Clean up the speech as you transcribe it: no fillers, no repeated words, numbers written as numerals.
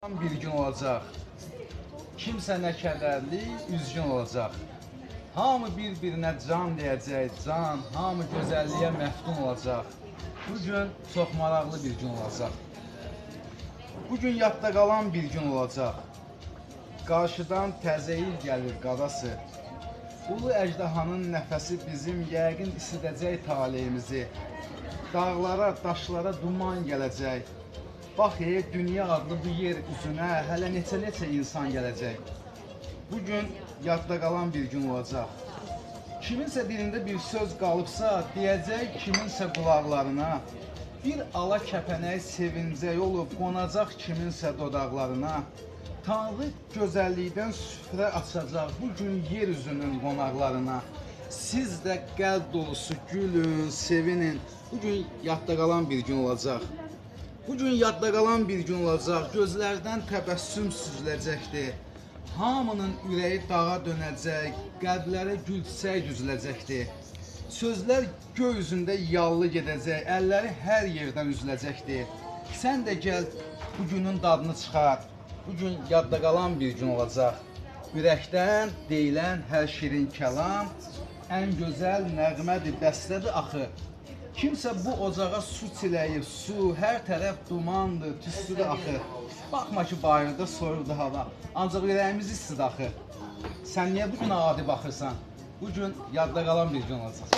Bir gün olacaq, kimsə nə kədərli, üzgün olacaq. Hamı bir-birinə can deyəcək, can, hamı gözəlliyə məftun olacaq. Bugün çox maraqlı bir gün olacaq. Bugün yadda qalan bir gün olacaq. Qarşıdan təzə il gəlir qadası. Ulu əjdahanın nəfəsi bizim yəqin isidəcək taleyimizi. Dağlara, daşlara duman gələcək. Bax, dünya adlı bu yer üzünə hələ neçə insan gələcək. Bugün yadda qalan bir gün olacaq. Kiminsə dilində bir söz qalıbsa, deyəcək kiminsə qulaqlarına. Bir ala kəpənək sevincək olub, qonacaq kiminsə dodaqlarına. Tanrı gözəllikdən süfrə açacaq bugün yer üzünün qonaqlarına. Siz də qəlb dolusu gülün, sevinin. Bugün yadda qalan bir gün olacaq. Bugün yadda qalan bir gün olacaq, gözlərdən təbəssüm süzüləcəkdir. Hamının ürəyi dağa dönəcək, qəlbləri gül çiçək düzüləcəkdir. Sözlər göy üzündə yallı gedəcək, əlləri hər yerdən üzüləcəkdir. Sən də gəl, bugünün dadını çıxar, bugün yadda qalan bir gün olacaq. Ürəkdən deyilən hər şirin kəlam, ən gözəl nəğmədir, bəstədir axı. Kimsə bu ocağa su çiləyir, su, hər tərəf dumandır, tüstüdür axı. Baxma ki, bayırda soyuqdur hava, ancaq ürəyimiz istidir axı. Sən niyə bugün adi baxırsan? Bugün yadda qalan bir gün olacaq.